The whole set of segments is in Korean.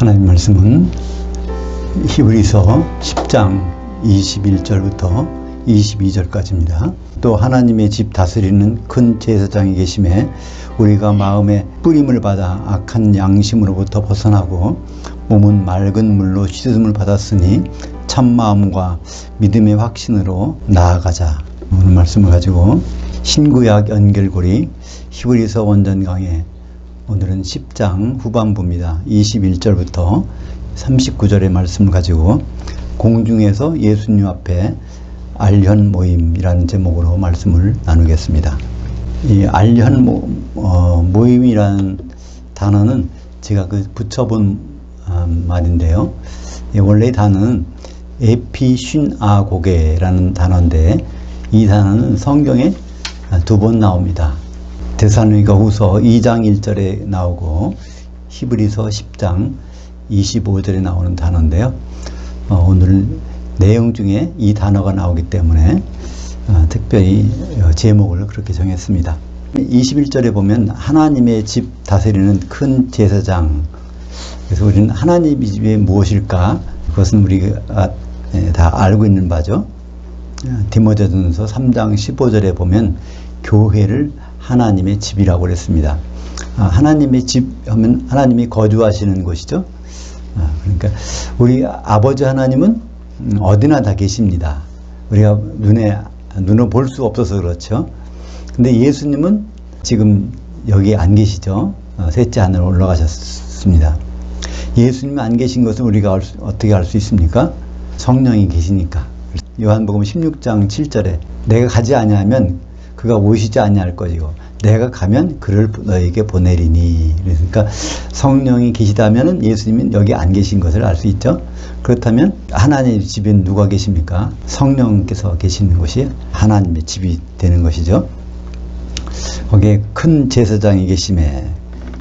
하나님 말씀은 히브리서 10장 21절부터 22절까지입니다. 또 하나님의 집 다스리는 큰 제사장이 계심에 우리가 마음에 뿌림을 받아 악한 양심으로부터 벗어나고 몸은 맑은 물로 씻음을 받았으니 참마음과 믿음의 확신으로 나아가자. 오늘 말씀을 가지고 신구약 연결고리 히브리서 원전 강해, 오늘은 10장 후반부입니다. 21절부터 39절의 말씀을 가지고 공중에서 예수님 앞에 알현 모임이라는 제목으로 말씀을 나누겠습니다. 이 알현 모임이라는 단어는 제가 붙여본 말인데요. 원래 단어는 에피쉰아고게라는 단어인데, 이 단어는 성경에 두 번 나옵니다. 데살로니가 후서 2장 1절에 나오고 히브리서 10장 25절에 나오는 단어인데요. 오늘 내용 중에 이 단어가 나오기 때문에 특별히 제목을 그렇게 정했습니다. 21절에 보면 하나님의 집 다스리는 큰 제사장. 그래서 우리는 하나님의 집이 무엇일까? 그것은 우리가 다 알고 있는 바죠. 디모데전서 3장 15절에 보면 교회를 하나님의 집이라고 그랬습니다. 하나님의 집 하면 하나님이 거주하시는 곳이죠. 그러니까 우리 아버지 하나님은 어디나 다 계십니다. 우리가 눈으로 볼 수 없어서 그렇죠. 근데 예수님은 지금 여기 안 계시죠. 셋째 하늘로 올라가셨습니다. 예수님이 안 계신 것을 우리가 어떻게 알 수 있습니까? 성령이 계시니까. 요한복음 16장 7절에 내가 가지 아니하면 그가 오시지 아니할 것이고 내가 가면 그를 너에게 보내리니. 그러니까 성령이 계시다면 예수님은 여기 안 계신 것을 알 수 있죠. 그렇다면 하나님의 집엔 누가 계십니까? 성령께서 계시는 곳이 하나님의 집이 되는 것이죠. 거기에 큰 제사장이 계심에,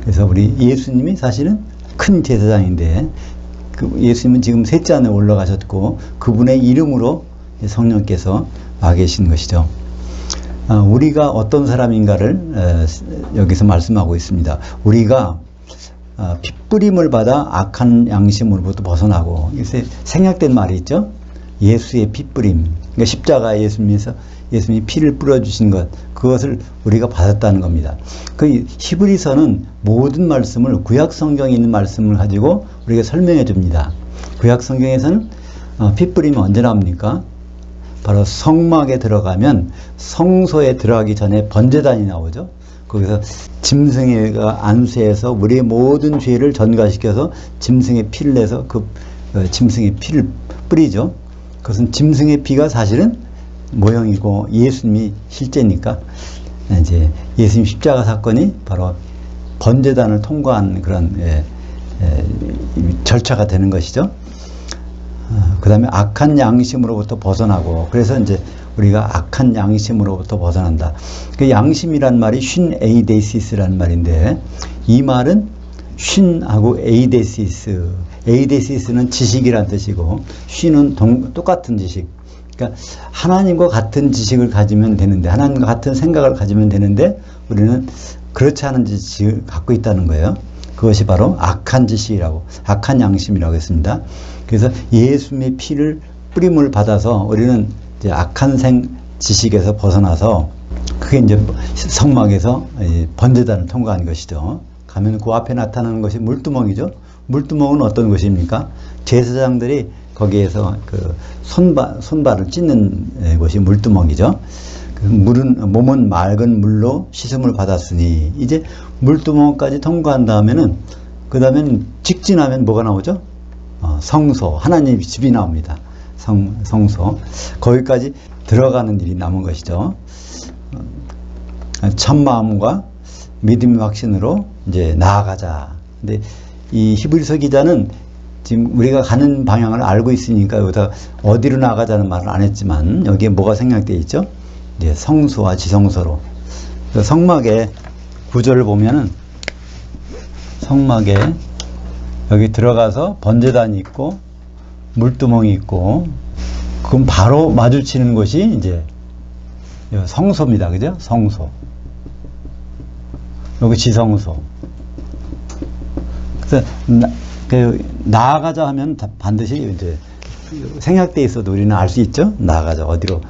그래서 우리 예수님이 사실은 큰 제사장인데, 예수님은 지금 셋째 하늘에 올라가셨고 그분의 이름으로 성령께서 와 계신 것이죠. 우리가 어떤 사람인가를 여기서 말씀하고 있습니다. 우리가 핏부림을 받아 악한 양심으로부터 벗어나고, 이것에 생략된 말이 있죠. 예수의 핏부림, 그러니까 십자가에 예수님이 피를 뿌려주신 것, 그것을 우리가 받았다는 겁니다. 그 히브리서는 모든 말씀을, 구약 성경에 있는 말씀을 가지고 우리가 설명해 줍니다. 구약 성경에서는 핏부림이 언제 나옵니까? 바로 성막에 들어가면, 성소에 들어가기 전에 번제단이 나오죠. 거기서 짐승이가 안수해서 우리의 모든 죄를 전가시켜서 짐승의 피를 내서 그 짐승의 피를 뿌리죠. 그것은 짐승의 피가 사실은 모형이고 예수님이 실제니까, 이제 예수님 십자가 사건이 바로 번제단을 통과한 그런 절차가 되는 것이죠. 그 다음에 악한 양심으로부터 벗어나고, 그래서 이제 우리가 악한 양심으로부터 벗어난다. 그 양심이란 말이 쉰 에이데시스라는 말인데, 이 말은 쉰하고 에이데시스는 지식이란 뜻이고, 쉰은 똑같은 지식. 그러니까 하나님과 같은 지식을 가지면 되는데, 하나님과 같은 생각을 가지면 되는데, 우리는 그렇지 않은 지식을 갖고 있다는 거예요. 그것이 바로 악한 지식이라고, 악한 양심이라고 했습니다. 그래서 예수님의 피를 뿌림을 받아서 우리는 이제 악한 지식에서 벗어나서, 그게 이제 성막에서 번제단을 통과한 것이죠. 가면 그 앞에 나타나는 것이 물두멍이죠. 물두멍은 어떤 것입니까? 제사장들이 거기에서 그 손발을 찢는 곳이 물두멍이죠. 몸은 맑은 물로 씻음을 받았으니, 이제 물두멍까지 통과한 다음에는, 그 다음에는 직진하면 뭐가 나오죠? 성소, 하나님의 집이 나옵니다. 성소. 거기까지 들어가는 일이 남은 것이죠. 참마음과 믿음의 확신으로 이제 나아가자. 근데 이 히브리서 기자는 지금 우리가 가는 방향을 알고 있으니까 여기다 어디로 나아가자는 말을 안 했지만, 여기에 뭐가 생략되어 있죠? 이제 성소와 지성소로. 성막의 구절을 보면은, 성막에 여기 들어가서 번제단이 있고 물두멍이 있고, 그럼 바로 마주치는 곳이 이제 성소입니다. 그죠? 성소. 여기 지성소. 그래서 나아가자 하면 반드시 이제 생략돼 있어도 우리는 알 수 있죠. 나아가자 어디로?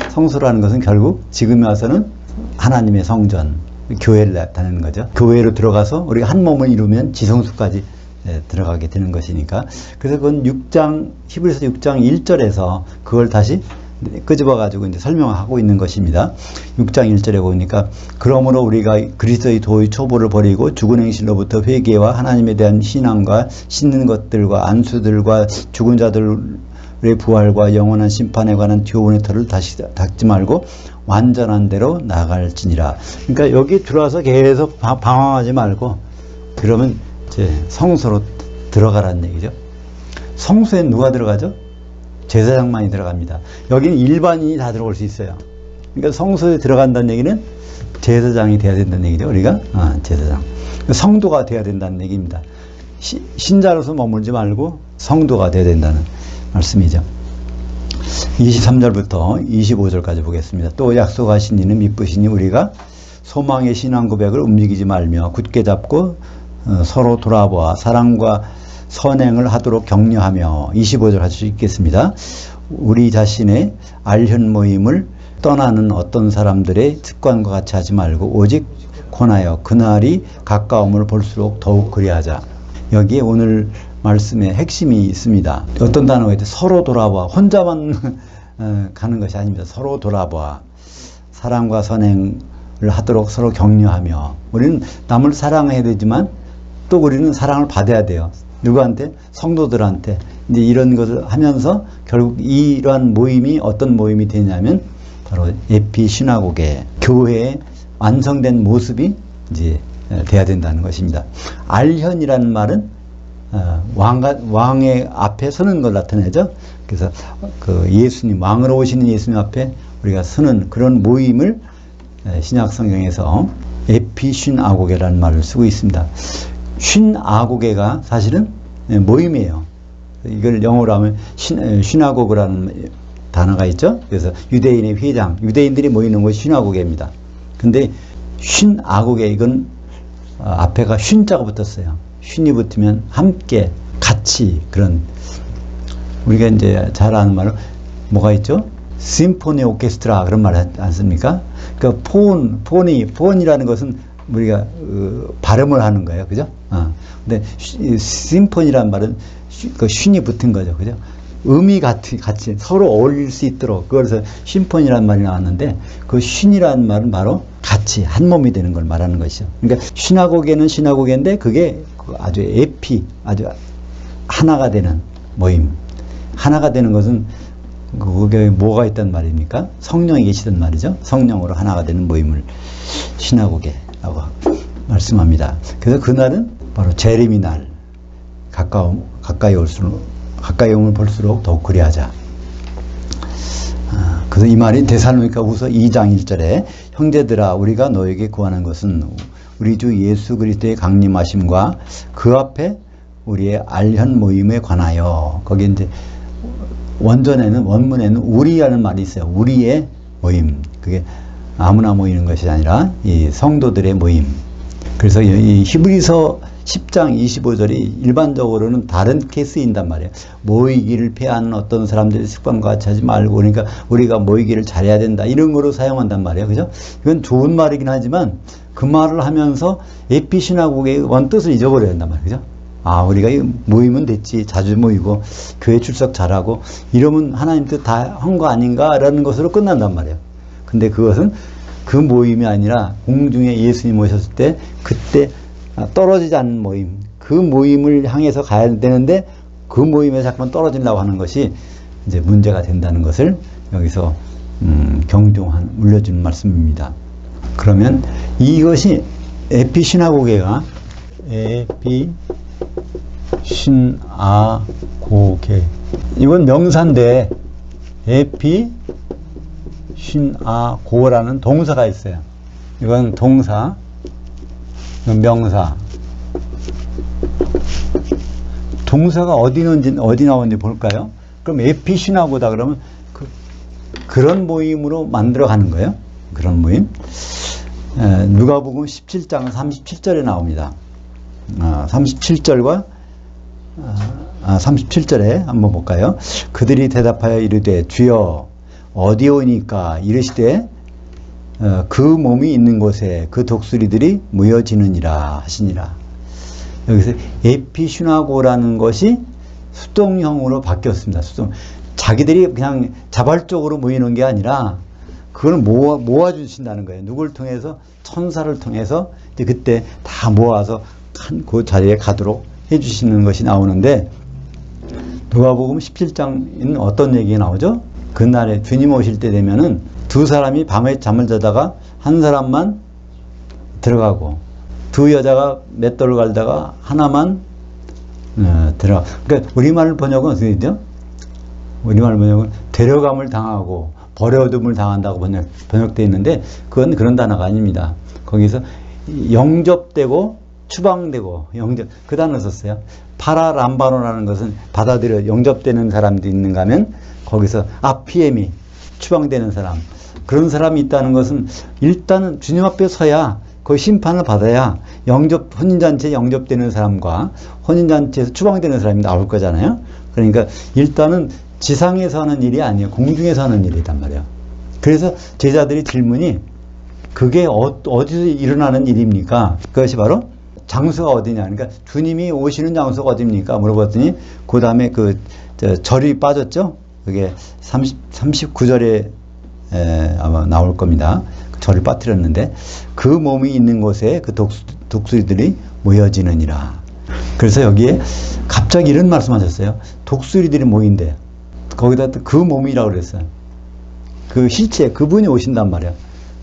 성소라는 것은 결국 지금 와서는 하나님의 성전, 교회를 나타내는 거죠. 교회로 들어가서 우리가 한 몸을 이루면 지성소까지 들어가게 되는 것이니까. 그래서 그건 히브리서 6장 1절에서 그걸 다시 끄집어 가지고 이제 설명하고 있는 것입니다. 6장 1절에 보니까 그러므로 우리가 그리스도의 도의 초보를 버리고 죽은 행실로부터 회개와 하나님에 대한 신앙과 씻는 것들과 안수들과 죽은 자들의 부활과 영원한 심판에 관한 교훈의 터를 다시 닦지 말고 완전한 대로 나갈지니라. 그러니까 여기 들어와서 계속 방황하지 말고 그러면 이제 성소로 들어가라는 얘기죠. 성소에 누가 들어가죠? 제사장만이 들어갑니다. 여기는 일반인이 다 들어올 수 있어요. 그러니까 성소에 들어간다는 얘기는 제사장이 돼야 된다는 얘기죠. 우리가 제사장, 성도가 돼야 된다는 얘기입니다. 신자로서 머물지 말고 성도가 돼야 된다는 말씀이죠. 23절부터 25절까지 보겠습니다. 또 약속하신 이는 미쁘시니 우리가 소망의 신앙 고백을 움직이지 말며 굳게 잡고 서로 돌아보아 사랑과 선행을 하도록 격려하며. 25절 할 수 있겠습니다. 우리 자신의 알현 모임을 떠나는 어떤 사람들의 습관과 같이 하지 말고 오직 권하여 그날이 가까움을 볼수록 더욱 그리하자. 여기에 오늘 말씀의 핵심이 있습니다. 어떤 단어가 있죠? 서로 돌아봐. 혼자만 가는 것이 아닙니다. 서로 돌아봐. 사랑과 선행을 하도록 서로 격려하며. 우리는 남을 사랑해야 되지만 또 우리는 사랑을 받아야 돼요. 누구한테? 성도들한테. 이제 이런 것을 하면서 결국 이러한 모임이 어떤 모임이 되냐면 바로 에피 시나고게, 교회의 완성된 모습이 이제 돼야 된다는 것입니다. 알현이라는 말은 왕의 앞에 서는 걸 나타내죠. 그래서 그 예수님, 왕으로 오시는 예수님 앞에 우리가 서는 그런 모임을 신약 성경에서 에피 시나고게라는 말을 쓰고 있습니다. 시나고게가 사실은 모임이에요. 이걸 영어로 하면 시나고그라는 단어가 있죠. 그래서 유대인의 회장, 유대인들이 모이는 곳이 시나고게입니다. 근데 시나고게, 이건 앞에가 쉰자가 붙었어요. 쉰이 붙으면 함께, 같이, 그런, 우리가 이제 잘 아는 말은 뭐가 있죠? 심포니 오케스트라, 그런 말 하지 않습니까? 그러니까 폰이라는 것은 우리가 발음을 하는 거예요. 그죠? 근데 심포니라는 말은 그 쉰이 붙은 거죠. 그죠? 음이 같이 서로 어울릴 수 있도록, 그래서 심포니라는 말이 나왔는데, 그 쉰이라는 말은 바로 같이 한 몸이 되는 걸 말하는 것이죠. 그러니까 시나고게는 시나고게인데 그게 아주 아주 하나가 되는 모임. 하나가 되는 것은 그게 뭐가 있단 말입니까? 성령이 계시단 말이죠. 성령으로 하나가 되는 모임을 시나고게라고 말씀합니다. 그래서 그날은 바로 재림의 날, 가까이 오면 볼수록 더욱 그리하자. 그래서 이 말이 데살로니가 후서 2장 1절에 형제들아 우리가 너에게 구하는 것은 우리 주 예수 그리스도의 강림하심과 그 앞에 우리의 알현 모임에 관하여. 거기 이제 원문에는 우리라는 말이 있어요. 우리의 모임. 그게 아무나 모이는 것이 아니라 이 성도들의 모임. 그래서 이 히브리서 10장 25절이 일반적으로는 다르게 쓰인단 말이에요. 모이기를 피하는 어떤 사람들의 습관과 같이 하지 말고, 그러니까 우리가 모이기를 잘해야 된다, 이런 거로 사용한단 말이에요. 그죠? 이건 좋은 말이긴 하지만 그 말을 하면서 에피시나고의 원뜻을 잊어버려야 된단 말이에요. 그죠? 우리가 모이면 됐지, 자주 모이고 교회 출석 잘하고 이러면 하나님 뜻 다 한 거 아닌가라는 것으로 끝난단 말이에요. 근데 그것은 그 모임이 아니라 공중에 예수님 오셨을 때 그때 떨어지지 않는 모임, 그 모임을 향해서 가야 되는데 그 모임에 자꾸만 떨어지려고 하는 것이 이제 문제가 된다는 것을 여기서 물려주는 말씀입니다. 그러면 이것이 에피시나고게가 에피신아고게, 이건 명사인데 에피신아고라는 동사가 있어요. 이건 동사, 명사. 동사가 어디 나오는지 볼까요? 그럼 에피시나고다 그러면 그런 모임으로 만들어 가는 거예요. 그런 모임. 누가복음 17장 37절에 나옵니다. 37절과 37절에 한번 볼까요? 그들이 대답하여 이르되 주여 어디오니까 이르시되 그 몸이 있는 곳에 그 독수리들이 모여지느니라 하시니라. 여기서 에피슈나고라는 것이 수동형으로 바뀌었습니다. 자기들이 그냥 자발적으로 모이는 게 아니라 그걸 모아주신다는 거예요. 누굴 통해서? 천사를 통해서 이제 그때 다 모아서 그 자리에 가도록 해주시는 것이 나오는데, 누가복음 17장에는 어떤 얘기가 나오죠? 그날에 주님 오실 때 되면은 두 사람이 밤에 잠을 자다가 한 사람만 들어가고, 두 여자가 맷돌을 갈다가 하나만 들어가. 그러니까 우리말 번역은 어떻게 되죠? 우리말 번역은 데려감을 당하고 버려둠을 당한다고 번역되어 있는데, 그건 그런 단어가 아닙니다. 거기서 영접되고 추방되고, 그 단어 썼어요. 파라람바노라는 것은 받아들여 영접되는 사람도 있는가 하면, 거기서 아피에미, 추방되는 사람, 그런 사람이 있다는 것은 일단은 주님 앞에 서야 그 심판을 받아야 혼인잔치에 영접되는 사람과 혼인잔치에서 추방되는 사람이 나올 거잖아요. 그러니까 일단은 지상에서 하는 일이 아니에요. 공중에서 하는 일이란 말이에요. 그래서 제자들이 질문이, 그게 어디서 일어나는 일입니까? 그것이 바로 장소가 어디냐. 그러니까 주님이 오시는 장소가 어디입니까? 물어봤더니, 그 다음에 절이 빠졌죠? 그게 39절에 아마 나올 겁니다. 절을 빠뜨렸는데, 그 몸이 있는 곳에 그 독수리들이 모여지느니라. 그래서 여기에 갑자기 이런 말씀 하셨어요. 독수리들이 모인대. 거기다 그 몸이라고 그랬어요. 그 실체, 그분이 오신단 말이야.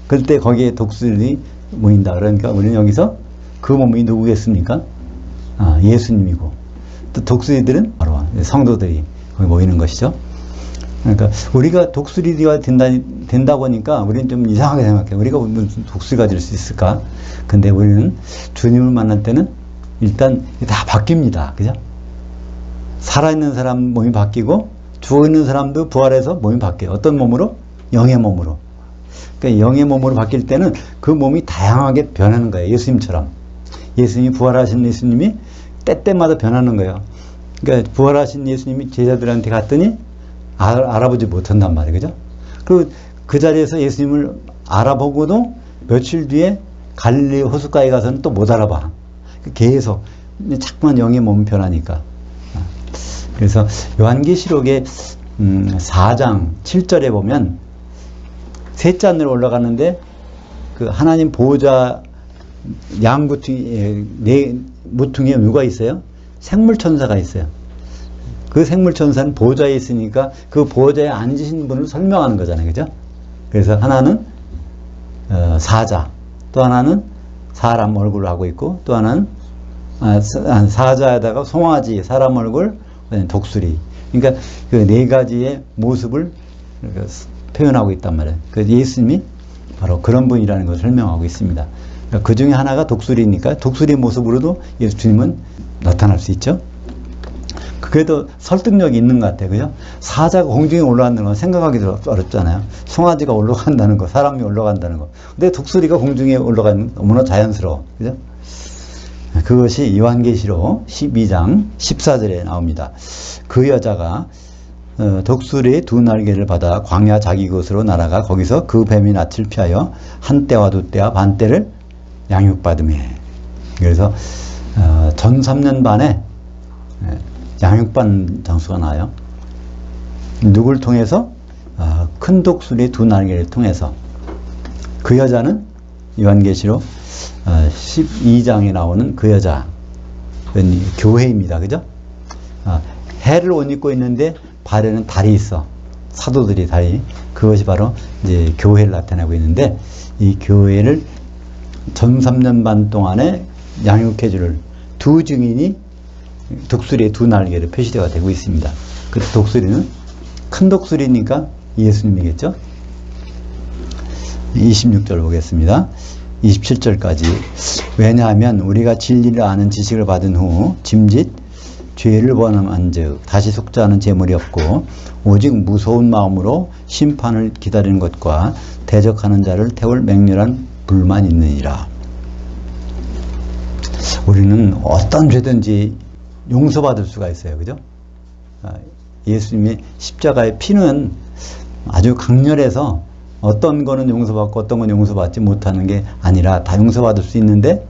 그럴 때 거기에 독수리들이 모인다. 그러니까 우리는 여기서 그 몸이 누구겠습니까? 예수님이고, 또 독수리들은 바로 성도들이 거기 모이는 것이죠. 그러니까 우리가 독수리가 된다고 하니까 우리는 좀 이상하게 생각해요. 우리가 무슨 독수리가 될 수 있을까? 근데 우리는 주님을 만날 때는 일단 다 바뀝니다. 그죠? 살아있는 사람 몸이 바뀌고, 죽어있는 사람도 부활해서 몸이 바뀌어요. 어떤 몸으로? 영의 몸으로. 그러니까 영의 몸으로 바뀔 때는 그 몸이 다양하게 변하는 거예요. 예수님처럼. 예수님이 부활하신 예수님이 때때마다 변하는 거예요. 그러니까 부활하신 예수님이 제자들한테 갔더니 알아보지 못한단 말이에요. 그죠? 그리고 그 자리에서 예수님을 알아보고도 며칠 뒤에 갈릴리 호숫가에 가서는 또 못 알아봐. 계속 자꾸만 영의 몸이 변하니까. 그래서 요한계시록의 4장 7절에 보면 셋째 하늘에 올라가는데, 그 하나님 보호자 양무퉁이에 누가 있어요? 생물천사가 있어요. 그 생물천사는 보호자에 있으니까 그 보호자에 앉으신 분을 설명하는 거잖아요. 그죠? 그래서 하나는 사자, 또 하나는 사람 얼굴을 하고 있고, 또 하나는 사자에다가 송아지, 사람 얼굴, 독수리. 그러니까 그 네 가지의 모습을 표현하고 있단 말이에요. 그래서 예수님이 바로 그런 분이라는 것을 설명하고 있습니다. 그러니까 그 중에 하나가 독수리니까 독수리 모습으로도 예수님은 나타날 수 있죠. 그래도 설득력이 있는 것 같아요. 그죠? 사자가 공중에 올라간다는 건 생각하기도 어렵잖아요. 송아지가 올라간다는 거, 사람이 올라간다는 거. 근데 독수리가 공중에 올라가는 건 너무나 자연스러워. 그죠? 그것이 요한계시록 12장 14절에 나옵니다. 그 여자가 독수리의 두 날개를 받아 광야 자기 곳으로 날아가 거기서 그 뱀의 낯을 피하여 한 때와 두 때와 반 때를 양육받으매. 그래서 전 3년 반에 양육받는 장수가 나와요. 누굴 통해서? 큰 독수리의 두 날개를 통해서. 그 여자는 요한계시록 12장에 나오는 그 여자, 교회입니다. 그죠? 해를 옷 입고 있는데 발에는 달이 있어. 사도들이 달이. 그것이 바로 이제 교회를 나타내고 있는데, 이 교회를 전 3년 반 동안에 양육해 줄 두 증인이 독수리의 두 날개로 표시가 되고 있습니다. 그 독수리는 큰 독수리니까 예수님이겠죠? 26절 보겠습니다. 27절까지. 왜냐하면 우리가 진리를 아는 지식을 받은 후 짐짓 죄를 범한즉 다시 속죄하는 재물이 없고 오직 무서운 마음으로 심판을 기다리는 것과 대적하는 자를 태울 맹렬한 불만 있느니라. 우리는 어떤 죄든지 용서받을 수가 있어요. 그죠? 예수님의 십자가의 피는 아주 강렬해서 어떤 거는 용서받고 어떤 건 용서받지 못하는 게 아니라 다 용서받을 수 있는데,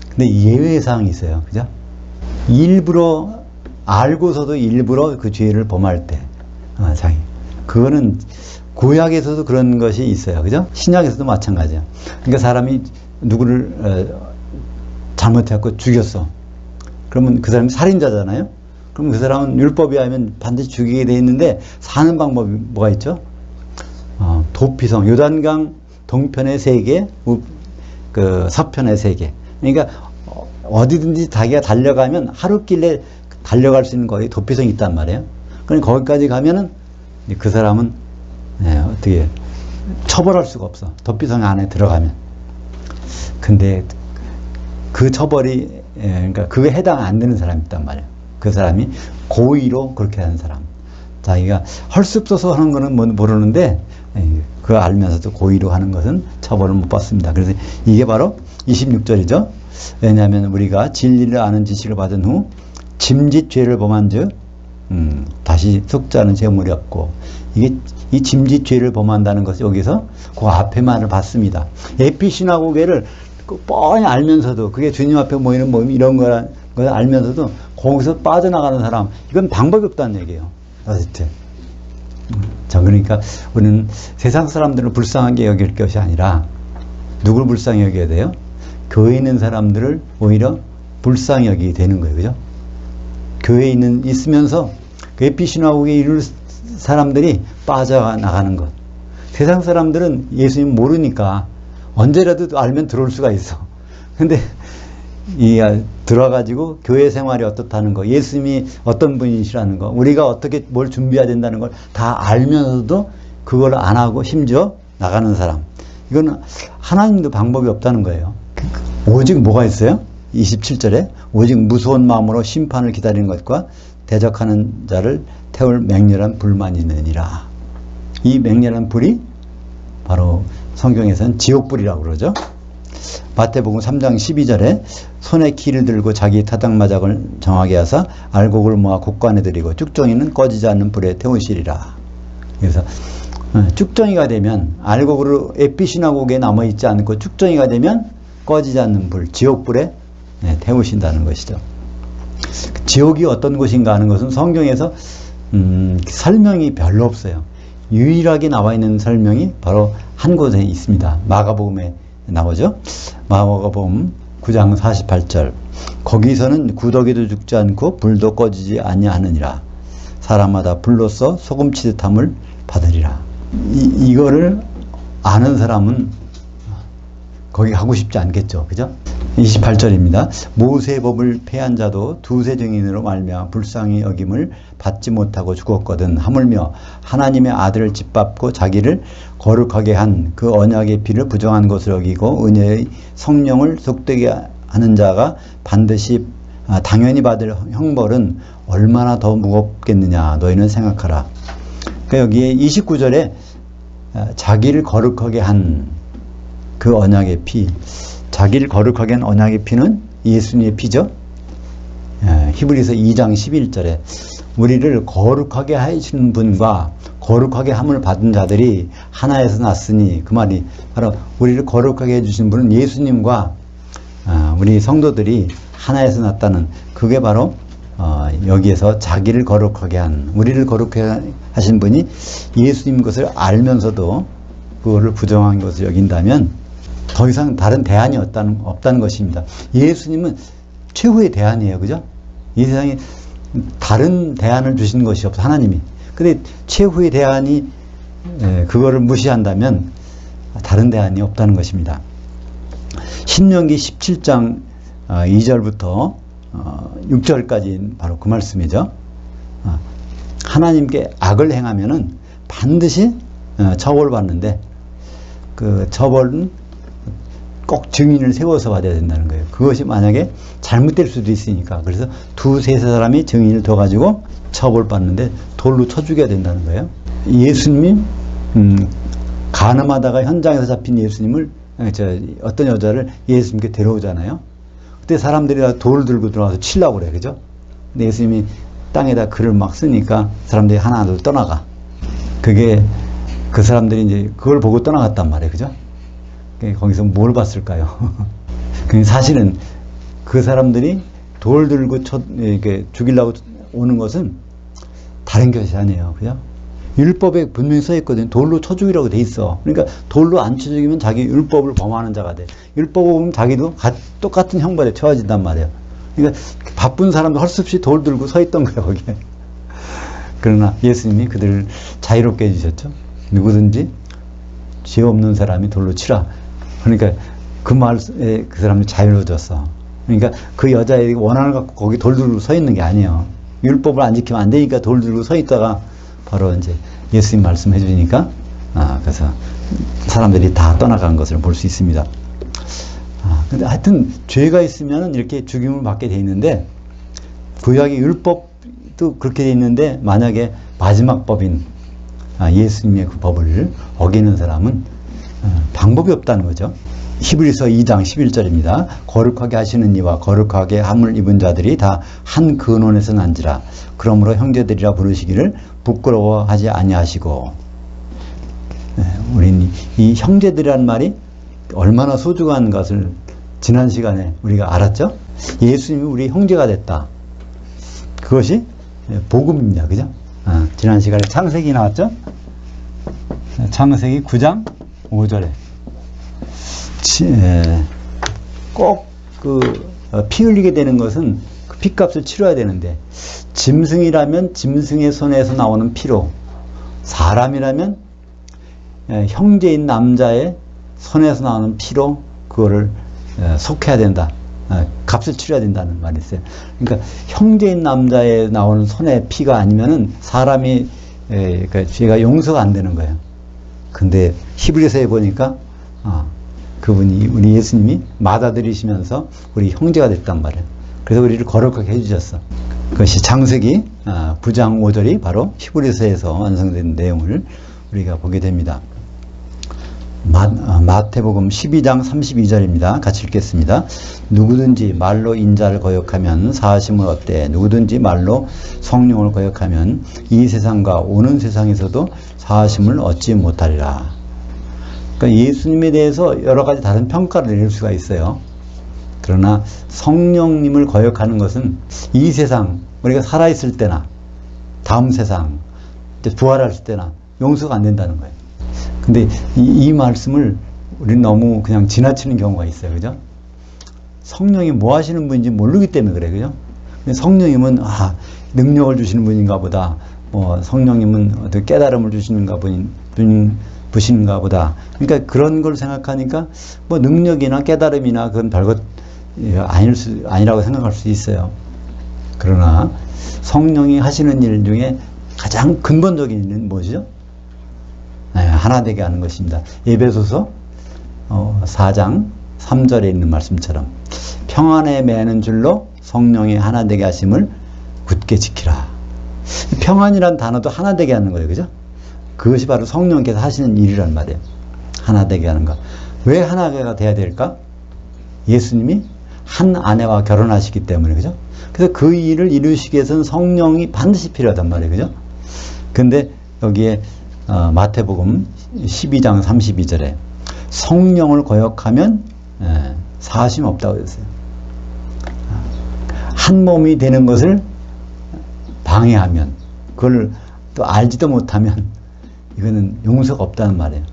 근데 예외사항이 있어요. 그죠? 일부러, 알고서도 일부러 그 죄를 범할 때, 그거는 구약에서도 그런 것이 있어요. 그죠? 신약에서도 마찬가지야. 그러니까 사람이 누구를 잘못해갖고 죽였어. 그러면 그 사람이 살인자잖아요? 그럼 그 사람은 율법에 의하면 반드시 죽이게 돼 있는데, 사는 방법이 뭐가 있죠? 도피성, 요단강 동편의 3개, 그 서편의 3개. 그러니까 어디든지 자기가 달려가면 하루길에 달려갈 수 있는 거에 도피성이 있단 말이에요. 그러니까 거기까지 가면은 그 사람은 어떻게 처벌할 수가 없어. 도피성 안에 들어가면. 근데 그 처벌이, 그러니까 그게 해당 안 되는 사람이 있단 말이에요. 그 사람이 고의로 그렇게 하는 사람. 자기가 할 수 없어서 하는 거는 모르는데, 그거 알면서도 고의로 하는 것은 처벌을 못 받습니다. 그래서 이게 바로 26절이죠. 왜냐하면 우리가 진리를 아는 지식을 받은 후 짐짓 죄를 범한 즉 다시 속죄하는 재물이 없고, 이게 이 짐짓 죄를 범한다는 것이 여기서 그 앞에 말을 받습니다. 에피시나고게를 뻔히 알면서도, 그게 주님 앞에 모이는 모임 이런 걸 알면서도 거기서 빠져나가는 사람, 이건 방법이 없다는 얘기예요. 도대체. 자, 그러니까 우리는 세상 사람들을 불쌍하게 여길 것이 아니라 누구를 불쌍히 여겨야 돼요? 교회에 있는 사람들을 오히려 불쌍히 여기게 되는 거예요. 그죠? 교회에 있으면서 그 에피시나고게 이룰 사람들이 빠져나가는 것. 세상 사람들은 예수님 모르니까 언제라도 알면 들어올 수가 있어. 근데 들어가지고 교회 생활이 어떻다는 거, 예수님이 어떤 분이시라는 거, 우리가 어떻게 뭘 준비해야 된다는 걸 다 알면서도 그걸 안 하고 심지어 나가는 사람, 이거는 하나님도 방법이 없다는 거예요. 오직 뭐가 있어요? 27절에 오직 무서운 마음으로 심판을 기다리는 것과 대적하는 자를 태울 맹렬한 불만 있느니라. 이 맹렬한 불이 바로 성경에서는 지옥불이라고 그러죠. 마태복음 3장 12절에 손에 키를 들고 자기 타당마작을 정하게 하사 알곡을 모아 곡간에 들이고 쭉정이는 꺼지지 않는 불에 태우시리라. 그래서 쭉정이가 되면, 알곡으로 에피시나고게 남아있지 않고 쭉정이가 되면 꺼지지 않는 불, 지옥불에 태우신다는 것이죠. 지옥이 어떤 곳인가 하는 것은 성경에서 설명이 별로 없어요. 유일하게 나와 있는 설명이 바로 한 곳에 있습니다. 마가복음에 나오죠. 마가복음 9장 48절. 거기서는 구더기도 죽지 않고 불도 꺼지지 아니하느니라. 사람마다 불로써 소금치듯함을 받으리라. 이거를 아는 사람은 거기 가고 싶지 않겠죠. 그죠? 28절입니다. 모세의 법을 폐한 자도 두세 증인으로 말미암아 불쌍히 여김을 받지 못하고 죽었거든. 하물며 하나님의 아들을 짓밟고 자기를 거룩하게 한 그 언약의 피를 부정한 것을 여기고 은혜의 성령을 속되게 하는 자가 반드시 당연히 받을 형벌은 얼마나 더 무겁겠느냐 너희는 생각하라. 그러니까 여기에 29절에 자기를 거룩하게 한 그 언약의 피, 자기를 거룩하게 한 언약의 피는 예수님의 피죠. 히브리서 2장 11절에 우리를 거룩하게 하시는 분과 거룩하게 함을 받은 자들이 하나에서 났으니, 그 말이 바로 우리를 거룩하게 해주신 분은 예수님과 우리 성도들이 하나에서 났다는, 그게 바로 여기에서 자기를 거룩하게 한, 우리를 거룩하게 하신 분이 예수님 것을 알면서도 그거를 부정한 것을 여긴다면 더 이상 다른 대안이 없다는 것입니다. 예수님은 최후의 대안이에요. 그죠? 이 세상에 다른 대안을 주신 것이 없어, 하나님이. 근데 최후의 대안이 그거를 무시한다면 다른 대안이 없다는 것입니다. 신명기 17장 2절부터 6절까지 바로 그 말씀이죠. 하나님께 악을 행하면은 반드시 처벌받는데, 그 처벌은 꼭 증인을 세워서 받아야 된다는 거예요. 그것이 만약에 잘못될 수도 있으니까. 그래서 두세 사람이 증인을 둬가지고 처벌받는데 돌로 쳐 죽여야 된다는 거예요. 예수님이 간음하다가 현장에서 잡힌 예수님을, 어떤 여자를 예수님께 데려오잖아요. 그때 사람들이 다 돌을 들고 들어와서 치려고 그래. 그죠? 근데 예수님이 땅에다 글을 막 쓰니까 사람들이 하나둘 떠나가. 그게 그 사람들이 이제 그걸 보고 떠나갔단 말이에요. 그죠? 거기서 뭘 봤을까요? 사실은 그 사람들이 돌 들고 이렇게 죽이려고 오는 것은 다른 것이 아니에요. 그죠? 율법에 분명히 써 있거든요. 돌로 쳐 죽이라고 돼 있어. 그러니까 돌로 안 쳐 죽이면 자기 율법을 범하는 자가 돼. 율법을 보면 자기도 똑같은 형벌에 처해진단 말이에요. 그러니까 바쁜 사람도 할 수 없이 돌 들고 서 있던 거예요, 거기에. 그러나 예수님이 그들을 자유롭게 해주셨죠. 누구든지 죄 없는 사람이 돌로 치라. 그러니까 그 말에 그 사람이 자유로워졌어. 그러니까 그 여자애가 원한을 갖고 거기 돌 들고 서 있는 게 아니에요. 율법을 안 지키면 안 되니까 돌 들고 서 있다가 바로 이제 예수님 말씀해 주니까 그래서 사람들이 다 떠나간 것을 볼 수 있습니다. 근데 하여튼 죄가 있으면 이렇게 죽임을 받게 돼 있는데 구약의 율법도 그렇게 돼 있는데 만약에 마지막 법인 예수님의 그 법을 어기는 사람은 방법이 없다는 거죠. 히브리서 2장 11절입니다. 거룩하게 하시는 이와 거룩하게 함을 입은 자들이 다 한 근원에서 난지라. 그러므로 형제들이라 부르시기를 부끄러워하지 아니하시고. 우린 이 형제들이라는 말이 얼마나 소중한 것을 지난 시간에 우리가 알았죠? 예수님이 우리 형제가 됐다. 그것이 복음입니다. 그죠? 지난 시간에 창세기 나왔죠? 창세기 9장 5절에 꼭 피 흘리게 되는 것은 그 피값을 치러야 되는데 짐승이라면 짐승의 손에서 나오는 피로, 사람이라면 형제인 남자의 손에서 나오는 피로 그거를 속해야 된다. 값을 치러야 된다는 말이 있어요. 그러니까 형제인 남자에 나오는 손의 피가 아니면은 사람이 그러니까 죄가 용서가 안 되는 거예요. 근데 히브리서에 보니까 그분이 우리 예수님이 맞아들이시면서 우리 형제가 됐단 말이에요. 그래서 우리를 거룩하게 해주셨어. 그것이 창세기 9장 5절이 바로 히브리서에서 완성된 내용을 우리가 보게 됩니다. 마태복음 12장 32절입니다. 같이 읽겠습니다. 누구든지 말로 인자를 거역하면 사하심을 얻되 누구든지 말로 성령을 거역하면 이 세상과 오는 세상에서도 사하심을 얻지 못하리라. 그러니까 예수님에 대해서 여러 가지 다른 평가를 내릴 수가 있어요. 그러나 성령님을 거역하는 것은 이 세상, 우리가 살아있을 때나 다음 세상, 부활할 때나 용서가 안 된다는 거예요. 근데 이 말씀을 우리는 너무 그냥 지나치는 경우가 있어요. 그죠? 성령이 뭐 하시는 분인지 모르기 때문에 그래. 그죠? 성령님은, 능력을 주시는 분인가 보다. 성령님은 어떤 깨달음을 주시는가 부신가 보다. 그러니까 그런 걸 생각하니까 능력이나 깨달음이나 그건 별것 아니라고 생각할 수 있어요. 그러나 성령이 하시는 일 중에 가장 근본적인 일은 뭐죠? 하나 되게 하는 것입니다. 에베소서 4장 3절에 있는 말씀처럼 평안에 매는 줄로 성령이 하나 되게 하심을 굳게 지키라. 평안이란 단어도 하나 되게 하는 거예요. 그죠? 그것이 바로 성령께서 하시는 일이란 말이에요. 하나 되게 하는 것. 왜 하나가 돼야 될까? 예수님이 한 아내와 결혼하시기 때문에. 그죠? 그래서 그 일을 이루시기 위해서는 성령이 반드시 필요하단 말이에요. 그죠? 근데 여기에 마태복음 12장 32절에 성령을 거역하면 사하심 없다고 했어요. 한 몸이 되는 것을 방해하면, 그걸 또 알지도 못하면 이거는 용서가 없다는 말이에요.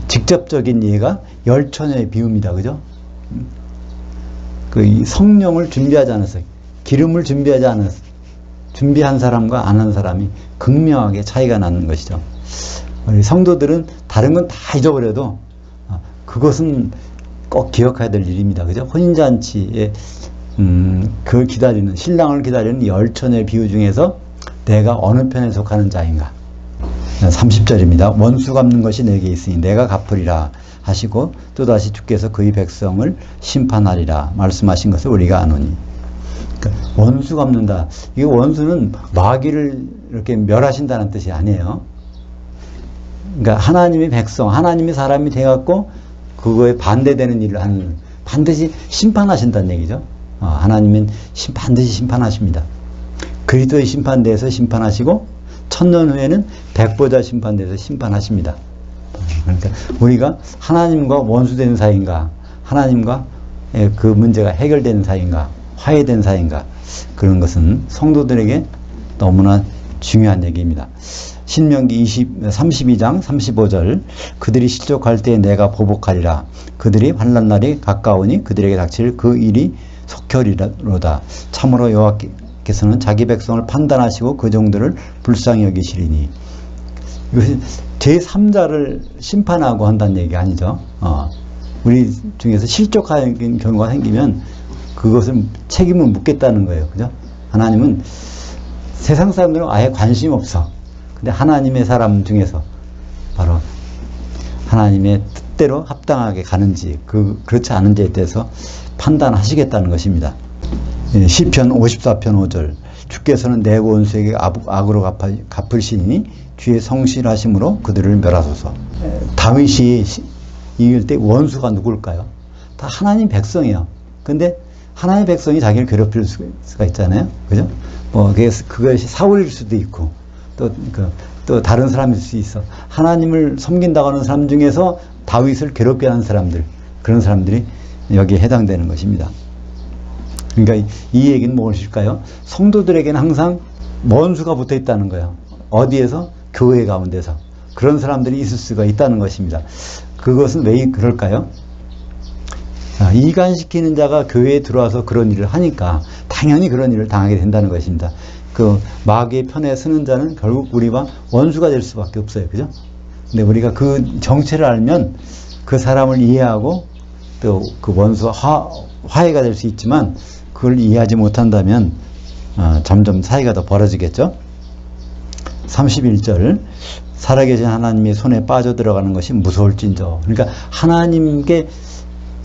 직접적인 예가 열처녀의 비유입니다. 그죠? 이 성령을 준비하지 않았어요. 기름을 준비하지 않았어요. 준비한 사람과 안 한 사람이 극명하게 차이가 나는 것이죠. 우리 성도들은 다른 건 다 잊어버려도 그것은 꼭 기억해야 될 일입니다. 그죠? 혼인잔치에 그걸 기다리는, 신랑을 기다리는 열처녀의 비유 중에서 내가 어느 편에 속하는 자인가? 30절입니다. 원수 갚는 것이 내게 있으니 내가 갚으리라 하시고 또다시 주께서 그의 백성을 심판하리라 말씀하신 것을 우리가 아노니. 그러니까 원수 갚는다. 이 원수는 마귀를 이렇게 멸하신다는 뜻이 아니에요. 그러니까 하나님의 백성, 하나님의 사람이 돼갖고 그거에 반대되는 일을 하는, 반드시 심판하신다는 얘기죠. 하나님은 반드시 심판하십니다. 그리스도의 심판대에서 심판하시고 천년 후에는 백보자 심판대에서 심판하십니다. 그러니까 우리가 하나님과 원수된 사이인가, 하나님과 그 문제가 해결되는 사이인가, 화해된 사이인가, 그런 것은 성도들에게 너무나 중요한 얘기입니다. 신명기 32장 35절 그들이 실족할 때 내가 보복하리라. 그들이 환난 날이 가까우니 그들에게 닥칠 그 일이 속혈이로다. 참으로 여호와께서는 자기 백성을 판단하시고 그 종들을 불쌍히 여기시리니. 이것이 제3자를 심판하고 한다는 얘기가 아니죠. 우리 중에서 실족하는 경우가 생기면 그것을 책임을 묻겠다는 거예요. 그죠? 하나님은 세상 사람들은 아예 관심 없어. 근데 하나님의 사람 중에서 바로 하나님의 뜻대로 합당하게 가는지 그렇지 않은지에 대해서 판단하시겠다는 것입니다. 시편 54편 5절 주께서는 내 원수에게 악으로 갚으시니 주의 성실하심으로 그들을 멸하소서. 다윗이 이길 때 원수가 누굴까요? 다 하나님 백성이에요. 근데 하나님 백성이 자기를 괴롭힐 수가 있잖아요. 그죠? 그것이 사울일 수도 있고 또 다른 사람일 수 있어. 하나님을 섬긴다고 하는 사람 중에서 다윗을 괴롭게 하는 사람들, 그런 사람들이 여기에 해당되는 것입니다. 그러니까 이 얘기는 무엇일까요? 성도들에게는 항상 원수가 붙어 있다는 거예요. 어디에서? 교회 가운데서. 그런 사람들이 있을 수가 있다는 것입니다. 그것은 왜 그럴까요? 이간시키는 자가 교회에 들어와서 그런 일을 하니까 당연히 그런 일을 당하게 된다는 것입니다. 그 마귀의 편에 서는 자는 결국 우리와 원수가 될 수밖에 없어요. 그죠? 근데 우리가 그 정체를 알면 그 사람을 이해하고 또 그 원수와 화해가 될 수 있지만 그걸 이해하지 못한다면 점점 사이가 더 벌어지겠죠? 31절 살아계신 하나님의 손에 빠져들어가는 것이 무서울진저. 그러니까 하나님께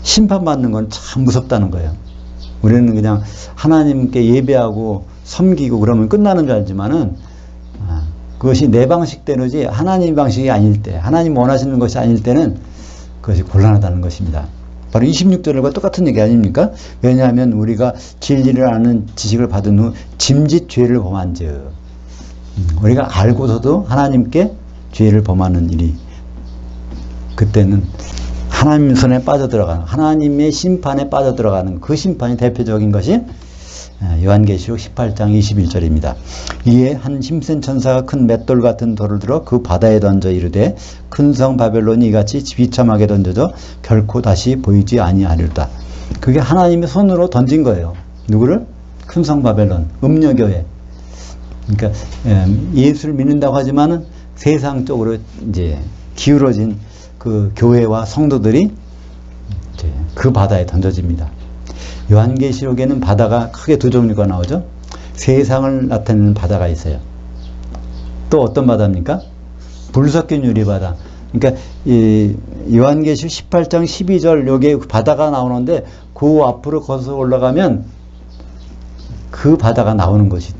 심판받는 건 참 무섭다는 거예요. 우리는 그냥 하나님께 예배하고 섬기고 그러면 끝나는 줄 알지만은 그것이 내 방식대로지 하나님 방식이 아닐 때, 하나님 원하시는 것이 아닐 때는 그것이 곤란하다는 것입니다. 바로 26절과 똑같은 얘기 아닙니까? 왜냐하면 우리가 진리를 아는 지식을 받은 후 짐짓 죄를 범한즉, 우리가 알고서도 하나님께 죄를 범하는 일이, 그때는 하나님 손에 빠져들어가는, 하나님의 심판에 빠져들어가는 그 심판이 대표적인 것이 요한계시록 18장 21절입니다. 이에 한 힘센 천사가 큰 맷돌 같은 돌을 들어 그 바다에 던져 이르되 큰 성 바벨론이 이같이 비참하게 던져져 결코 다시 보이지 아니하리로다. 그게 하나님의 손으로 던진 거예요. 누구를? 큰 성 바벨론, 음녀교회. 그러니까 예수를 믿는다고 하지만은 세상 쪽으로 이제 기울어진 그 교회와 성도들이 이제 그 바다에 던져집니다. 요한계시록에는 바다가 크게 두 종류가 나오죠. 세상을 나타내는 바다가 있어요. 또 어떤 바다입니까? 불 섞인 유리바다. 그러니까 이 요한계시록 18장 12절 여기에 바다가 나오는데 그 앞으로 거슬러 올라가면 그 바다가 나오는 것이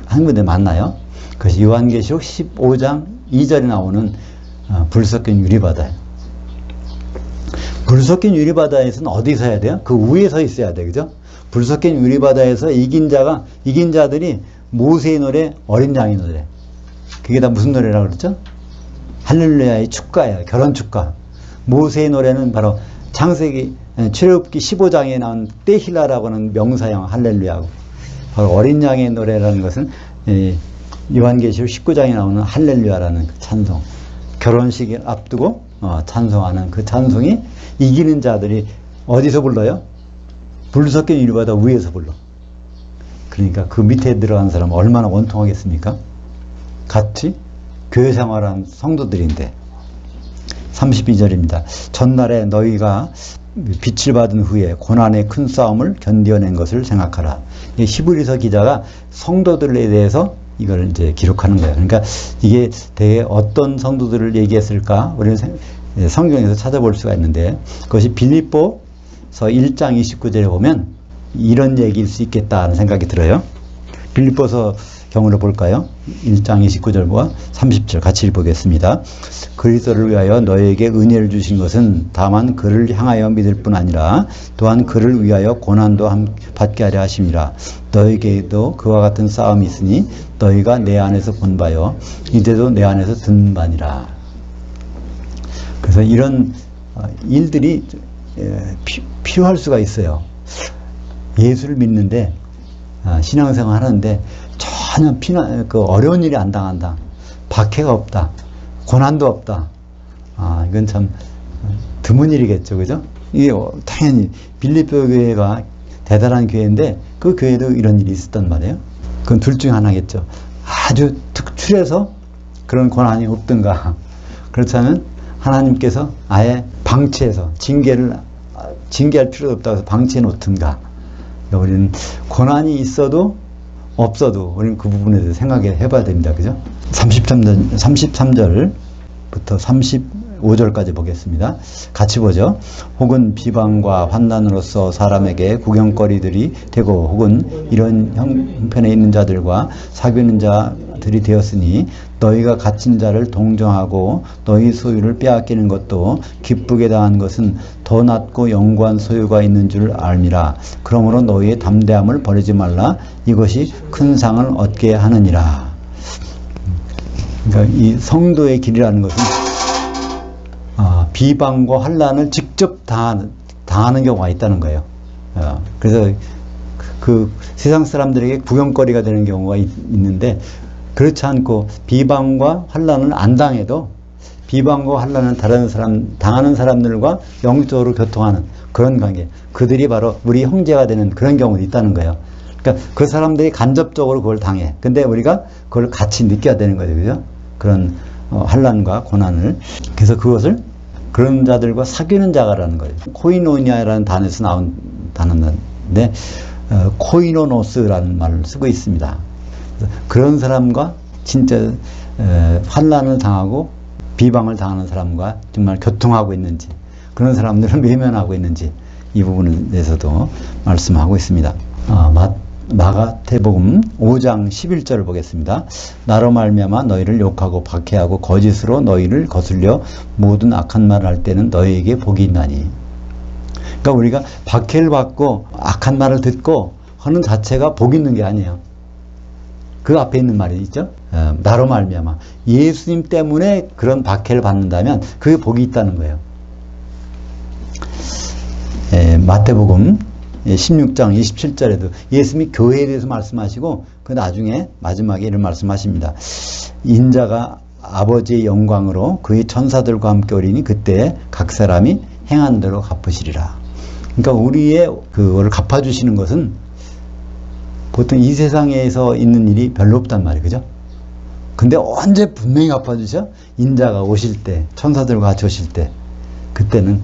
한 군데 맞나요? 그것이 요한계시록 15장 2절에 나오는 불 섞인 유리바다예요. 불 섞인 유리바다에서는 어디서 해야 돼요? 그 위에 서 있어야 돼. 그죠? 불 섞인 유리바다에서 이긴 자들이 모세의 노래, 어린 양의 노래. 그게 다 무슨 노래라고 그랬죠? 할렐루야의 축가예요. 결혼 축가. 모세의 노래는 바로 창세기, 출애굽기 15장에 나온 떼힐라라고 하는 명사형 할렐루야고, 바로 어린 양의 노래라는 것은 요한계시록 19장에 나오는 할렐루야라는 그 찬송. 결혼식을 앞두고 찬송하는 그 찬송이 이기는 자들이 어디서 불러요? 불 섞인 유리바다 위에서 불러. 그러니까 그 밑에 들어간 사람은 얼마나 원통하겠습니까? 같이 교회 생활한 성도들인데. 32절입니다. 전날에 너희가 빛을 받은 후에 고난의 큰 싸움을 견뎌낸 것을 생각하라. 히브리서 기자가 성도들에 대해서 이걸 이제 기록하는 거예요. 그러니까 이게 대개 어떤 성도들을 얘기했을까? 우리는 성경에서 찾아볼 수가 있는데, 그것이 빌립보서 1장 29절에 보면 이런 얘기일 수 있겠다는 생각이 들어요. 빌립보서 경우를 볼까요? 1장 29절과 30절 같이 읽어보겠습니다. 그리스도를 위하여 너에게 은혜를 주신 것은 다만 그를 향하여 믿을 뿐 아니라 또한 그를 위하여 고난도 받게 하려 하심이라. 너에게도 그와 같은 싸움이 있으니 너희가 내 안에서 본 바요 이제도 내 안에서 듣는 바니라. 그래서 이런 일들이 필요할 수가 있어요. 예수를 믿는데 신앙생활 하는데 전혀 어려운 일이 안 당한다. 박해가 없다. 고난도 없다. 이건 참 드문 일이겠죠. 그죠? 이게 당연히 빌립보 교회가 대단한 교회인데 그 교회도 이런 일이 있었단 말이에요. 그건 둘 중에 하나겠죠. 아주 특출해서 그런 고난이 없든가, 그렇다면 하나님께서 아예 방치해서 징계할 필요도 없다고 해서 방치해 놓든가. 우리는 고난이 있어도 없어도 우리는 그 부분에 대해서 생각해 봐야 됩니다. 그죠? 33절부터 35절까지 보겠습니다. 같이 보죠. 혹은 비방과 환난으로서 사람에게 구경거리들이 되고 혹은 이런 형편에 있는 자들과 사귀는 자들이 되었으니 너희가 갇힌 자를 동정하고 너희 소유를 빼앗기는 것도 기쁘게 당한 것은 더 낫고 영구한 소유가 있는 줄 알미라. 그러므로 너희의 담대함을 버리지 말라. 이것이 큰 상을 얻게 하느니라. 그러니까 이 성도의 길이라는 것은 비방과 환난을 직접 당하는 경우가 있다는 거예요. 그래서 그 세상 사람들에게 구경거리가 되는 경우가 있는데, 그렇지 않고 비방과 환난을 안 당해도 비방과 환난을 당하는 사람들과 영적으로 교통하는 그런 관계, 그들이 바로 우리 형제가 되는 그런 경우도 있다는 거예요. 그러니까 그 사람들이 간접적으로 그걸 당해. 근데 우리가 그걸 같이 느껴야 되는 거죠. 그죠? 그런 환난과 고난을. 그래서 그것을 그런 자들과 사귀는 자가라는 거예요. 코이노니아라는 단어에서 나온 단어인데 코이노노스라는 말을 쓰고 있습니다. 그런 사람과 진짜 환난을 당하고 비방을 당하는 사람과 정말 교통하고 있는지, 그런 사람들을 외면하고 있는지, 이 부분에 대해서도 말씀하고 있습니다. 마가태복음 5장 11절을 보겠습니다. 나로 말미암아 너희를 욕하고 박해하고 거짓으로 너희를 거슬려 모든 악한 말을 할 때는 너희에게 복이 있나니. 그러니까 우리가 박해를 받고 악한 말을 듣고 하는 자체가 복 있는 게 아니에요. 그 앞에 있는 말이 있죠. 나로 말미암아, 예수님 때문에 그런 박해를 받는다면 그게 복이 있다는 거예요. 마태복음 16장 27절에도 예수님이 교회에 대해서 말씀하시고 그 나중에 마지막에 이런 말씀하십니다. 인자가 아버지의 영광으로 그의 천사들과 함께 오리니 그때 각 사람이 행한 대로 갚으시리라. 그러니까 우리의 그거를 갚아주시는 것은 보통 이 세상에서 있는 일이 별로 없단 말이에요. 그죠? 근데 언제 분명히 갚아주셔? 인자가 오실 때, 천사들과 같이 오실 때, 그때는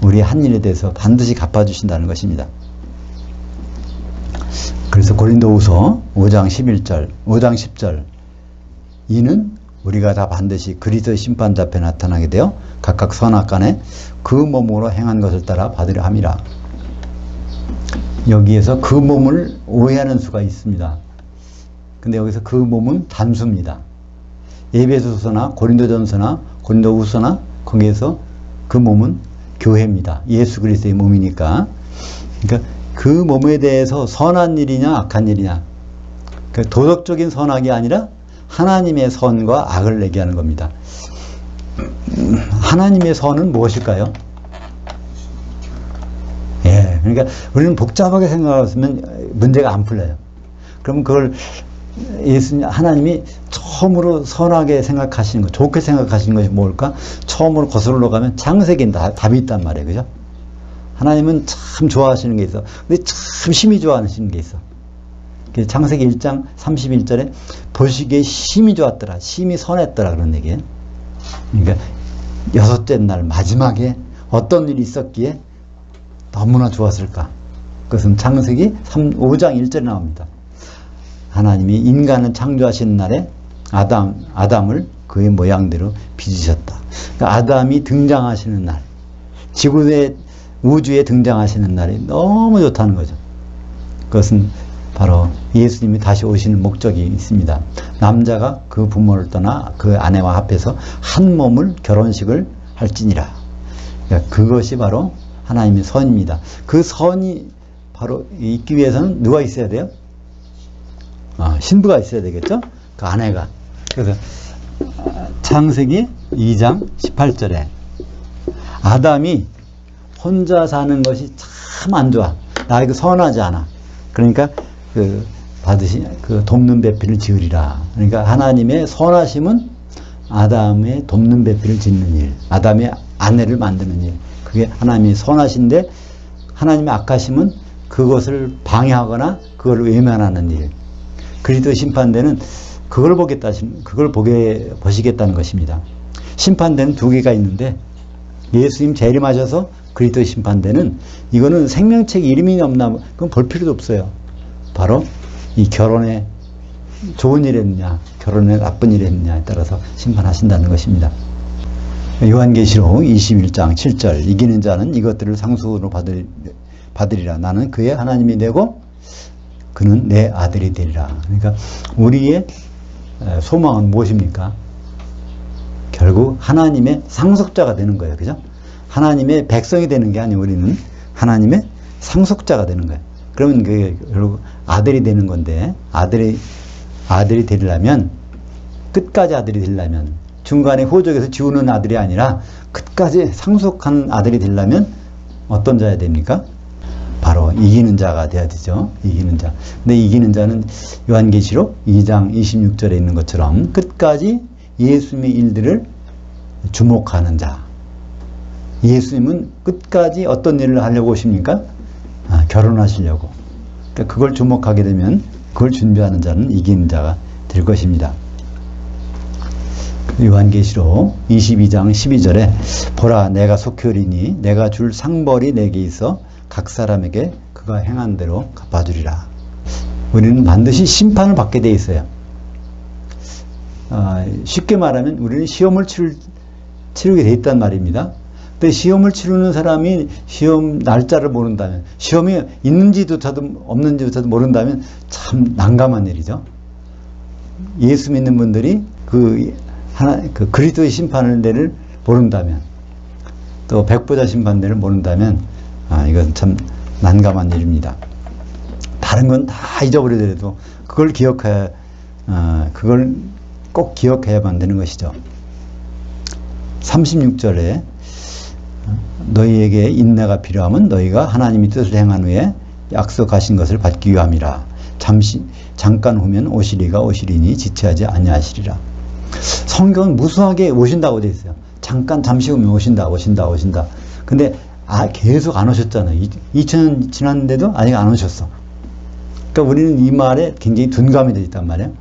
우리의 한 일에 대해서 반드시 갚아주신다는 것입니다. 그래서 고린도후서 5장 11절, 5장 10절, 이는 우리가 다 반드시 그리스도의 심판자 앞에 나타나게 되어 각각 선악간에 그 몸으로 행한 것을 따라 받으려 함이라. 여기에서 그 몸을 오해하는 수가 있습니다. 근데 여기서 그 몸은 단수입니다. 에베소서나 고린도전서나 고린도후서나 거기에서 그 몸은 교회입니다. 예수 그리스도의 몸이니까. 그러니까 그 몸에 대해서 선한 일이냐 악한 일이냐, 그러니까 도덕적인 선악이 아니라 하나님의 선과 악을 얘기하는 겁니다. 하나님의 선은 무엇일까요? 그러니까 우리는 복잡하게 생각하면 문제가 안 풀려요. 그럼 그걸 하나님이 처음으로 선하게 생각하시는 것, 좋게 생각하시는 것이 뭘까? 처음으로 거슬러 가면 창세기에 답이 있단 말이에요. 그죠? 하나님은 참 좋아하시는 게 있어. 근데 참 심히 좋아하시는 게 있어. 창세기 1장 31절에 보시기에 심히 좋았더라, 심히 선했더라, 그런 얘기예요. 그러니까 여섯째 날 마지막에 어떤 일이 있었기에 너무나 좋았을까? 그것은 창세기 5장 1절에 나옵니다. 하나님이 인간을 창조하시는 날에 아담을 그의 모양대로 빚으셨다. 그러니까 아담이 등장하시는 날, 지구의 우주에 등장하시는 날이 너무 좋다는 거죠. 그것은 바로 예수님이 다시 오시는 목적이 있습니다. 남자가 그 부모를 떠나 그 아내와 합해서 한 몸을 결혼식을 할지니라. 그러니까 그것이 바로 하나님의 선입니다. 그 선이 바로 있기 위해서는 누가 있어야 돼요? 신부가 있어야 되겠죠? 그 아내가. 그래서 창세기 2장 18절에 아담이 혼자 사는 것이 참 안 좋아. 나에게 선하지 않아. 그러니까 돕는 배필을 지으리라. 그러니까 하나님의 선하심은 아담의 돕는 배필을 짓는 일, 아담의 아내를 만드는 일. 그게 하나님의 선하신데 하나님의 악하심은 그것을 방해하거나 그걸 외면하는 일. 그리스도 심판대는 그걸 보시겠다는 것입니다. 심판대는 두 개가 있는데 예수님 재림하셔서 그리스도 심판대는 이거는 생명책 이름이 없나 그건 볼 필요도 없어요. 바로 이 결혼에 좋은 일을 했느냐 결혼에 나쁜 일을 했느냐에 따라서 심판하신다는 것입니다. 요한계시록 21장 7절 이기는 자는 이것들을 상속으로 받으리라. 나는 그의 하나님이 되고 그는 내 아들이 되리라. 그러니까 우리의 소망은 무엇입니까? 결국 하나님의 상속자가 되는 거예요. 그죠? 하나님의 백성이 되는 게 아니고 우리는 하나님의 상속자가 되는 거예요. 그러면 그게 결국 아들이 되는 건데 아들이 되려면 끝까지 아들이 되려면 중간에 호적에서 지우는 아들이 아니라 끝까지 상속한 아들이 되려면 어떤 자야 됩니까? 바로 이기는 자가 돼야 되죠. 이기는 자. 근데 이기는 자는 요한계시록 2장 26절에 있는 것처럼 끝까지 예수님의 일들을 주목하는 자. 예수님은 끝까지 어떤 일을 하려고 오십니까? 결혼하시려고. 그러니까 그걸 주목하게 되면 그걸 준비하는 자는 이기는 자가 될 것입니다. 요한계시록 22장 12절에 보라 내가 속히 오리니 내가 줄 상벌이 내게 있어 각 사람에게 그가 행한 대로 갚아주리라. 우리는 반드시 심판을 받게 돼 있어요. 쉽게 말하면 우리는 시험을 치르게 돼 있단 말입니다. 근데 시험을 치르는 사람이 시험 날짜를 모른다면 시험이 있는지조차도 없는지조차도 모른다면 참 난감한 일이죠. 예수 믿는 분들이 그리스도의 심판을 모른다면 또 백보자 심판대를 모른다면 이건 참 난감한 일입니다. 다른 건 다 잊어버리더라도 그걸 꼭 기억해야만 되는 것이죠. 36절에 너희에게 인내가 필요하면 너희가 하나님의 뜻을 행한 후에 약속하신 것을 받기 위함이라. 잠깐 후면 오시리니 지체하지 아니하시리라. 성경은 무수하게 오신다고 되어 있어요. 잠시 후면 오신다. 근데 계속 안 오셨잖아요. 2000년 지났는데도 아직 안 오셨어. 그러니까 우리는 이 말에 굉장히 둔감이 되어 있단 말이에요.